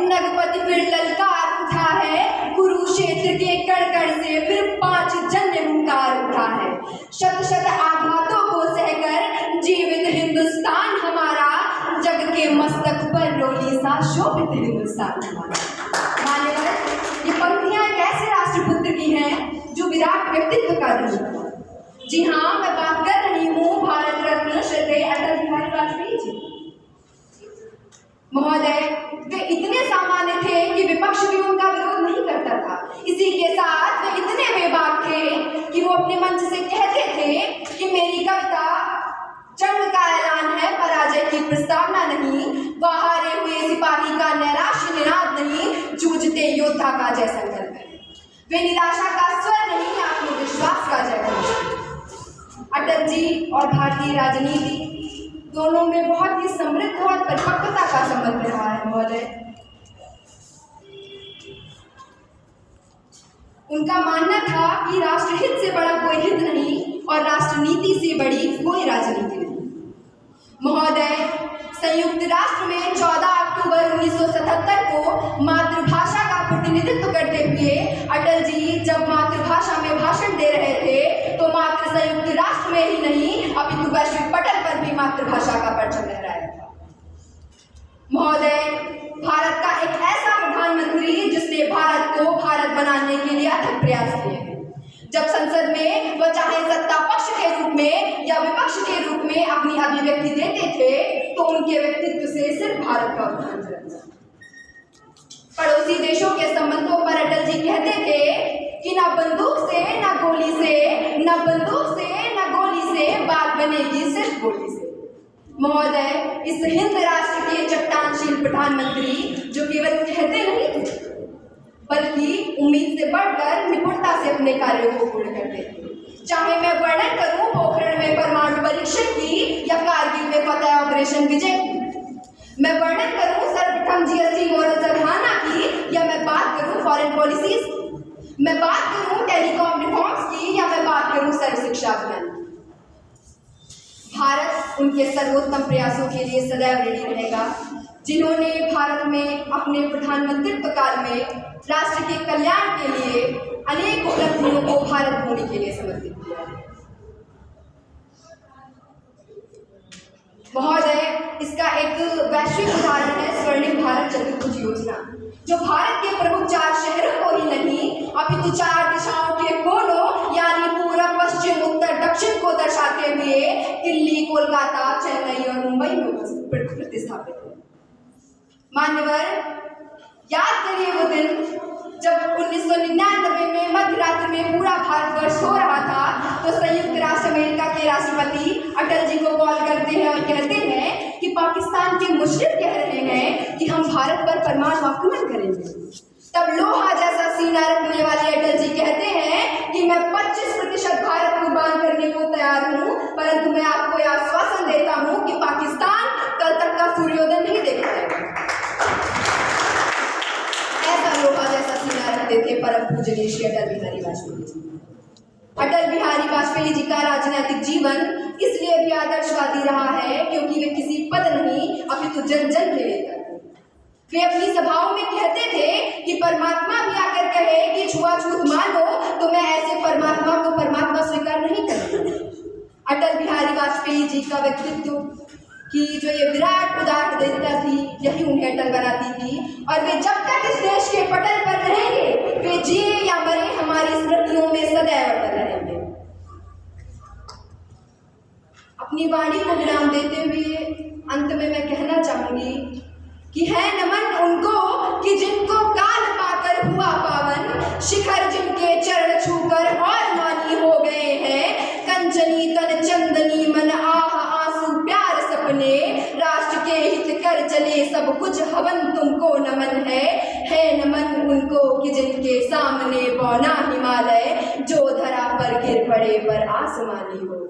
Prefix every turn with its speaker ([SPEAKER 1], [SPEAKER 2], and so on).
[SPEAKER 1] नगपति फिर ललकार उठा है, कुरुक्षेत्र के कण से फिर 5 जन्य हुंकार उठा है। शत शत आघातों को सहकर जीवित हिंदुस्तान हमारा, जग के मस्तक पर रोली सा शोभित हिंदुस्तान हमारा। मान्यवर, ये पंक्तियां एक ऐसे राष्ट्रपुत्र की हैं जो विराट व्यक्तित्व का धनी। जी हाँ, मैं बात कर रही हूँ भारत रत्न श्री अटल बिहारी वाजपेयी जी। महोदय, वे इतने सामान्य थे कि विपक्ष भी उनका विरोध नहीं करता था। इसी के साथ वे इतने बेबाक थे कि वो अपने मंच से कहते थे कि मेरी कविता जंग का ऐलान है, पराजय की प्रस्तावना नहीं, हारे हुए सिपाही का नैराश्य निनाद नहीं, जूझते योद्धा का जय संकल्प है। वे निराशा का स्वर नहीं, आत्मविश्वास का जय। अटल जी और भारतीय राजनीति दोनों में बहुत ही समृद्ध और परिपक्वता का संबंध रहा है महोदय। उनका मानना था कि राष्ट्रहित से बड़ा कोई हित नहीं और राष्ट्रनीति से बड़ी कोई राजनीति नहीं। महोदय, संयुक्त राष्ट्र में 14 अक्टूबर 1977 को मातृभाषा का प्रतिनिधित्व करते हुए अटल जी जब मातृभाषा में भाषण दे रहे थे तो मात्र संयुक्त राष्ट्र में ही नहीं अपितु वैश्विक पटल पर भी मातृभाषा का परचम लहराया था। महोदय, भारत का एक ऐसा प्रधानमंत्री जिसने भारत को भारत बनाने के लिए अथक प्रयास किए हैं। जब संसद में वह चाहे सत्ता पक्ष के रूप में या विपक्ष के रूप में अपनी अभिव्यक्ति देते थे तो उनके व्यक्तित्व से सिर्फ भारत का उदाहरण था। पड़ोसी देशों के संबंधों पर अटल जी कहते थे कि न बंदूक से न गोली से, न बंदूक से न गोली से बात बनेगी सिर्फ गोली से। महोदय, इस हिंद राष्ट्र के चट्टानशील प्रधानमंत्री जो केवल कहते नहीं थे बल्कि उम्मीद से बढ़कर निपुणता से अपने कार्यों को पूर्ण करते थे। चाहे मैं वर्णन करूं पोखरण में परमाणु परीक्षण की या कारगिल में फतेह ऑपरेशन विजय की, मैं वर्णन करूं सर्वप्रथम GST मॉडल सराहना की या मैं बात करूं फॉरेन पॉलिसीज, मैं बात करूं टेलीकॉम रिफॉर्म्स की या मैं बात करूं सर्व शिक्षा अभियान। भारत उनके सर्वोत्तम प्रयासों के लिए सदैव ऋणी रहेगा जिन्होंने भारत में अपने प्रधानमंत्रित्व काल में राष्ट्र के कल्याण के लिए अनेक उपलब्धियों को भारत भूमि के लिए समर्पित किया है। महोदय, इसका एक वैश्विक उदाहरण है स्वर्णिम भारत चतुर्भुज योजना, जो भारत के प्रमुख 4 शहरों को ही नहीं अपितु 4 दिशाओं के कोनों यानी पूर्व पश्चिम उत्तर दक्षिण को दर्शाते हुए दिल्ली, कोलकाता, चेन्नई और मुंबई में प्रतिस्थापित है। मान्यवर, याद करिए वो दिन जब 1999 में मध्य रात्रि में पूरा भारतवर्ष सो रहा था तो संयुक्त राष्ट्र अमेरिका के राष्ट्रपति अटल जी को कॉल करते हैं और कहते हैं कि पाकिस्तान के मुशरिफ कह रहे हैं कि हम भारत पर परमाणु आक्रमण करेंगे। तब लोहा जैसा सीना रखने वाले अटल जी कहते हैं कि मैं 25% भारत कुर्बान करने को तैयार हूँ, परंतु मैं आपको यह आश्वासन देता हूँ कि पाकिस्तान कल तक का सूर्योदय नहीं देख पाएगा। ऐसा लोहा जैसा सीना रखते थे परम पूजनीय श्री अटल बिहारी वाजपेयी जी। अटल बिहारी वाजपेयी जी का राजनीतिक जीवन इसलिए भी आदर्शवादी रहा है क्योंकि वे किसी पद नहीं अपितु जन जन के लिए करते। वे अपनी सभाओं में कहते थे कि परमात्मा भी आकर कहे कि छुआछूत मानो तो मैं ऐसे परमात्मा को परमात्मा स्वीकार नहीं करूंगा। अटल बिहारी वाजपेयी जी का व्यक्तित्व कि जो ये विराट उदारता थी यही उन्हें अटल बनाती थी और वे जब तक इस देश के पटल पर रहेंगे वे जिए या मरे हमारी स्मृतियों में सदैव अटल रहेंगे। अपनी वाणी को विराम देते हुए अंत में मैं कहना चाहूंगी कि है नमन उनको कि जिनको काल पाकर हुआ पावन, शिखर जिनके चरण छूकर और मानी हो गए हैं, कंचनी तन चंदनी मन आह आंसू प्यार सपने, राष्ट्र के हित कर चले सब कुछ हवन तुमको नमन है नमन उनको कि जिनके सामने बौना हिमालय, जो धरा पर गिर पड़े पर आसमानी हो।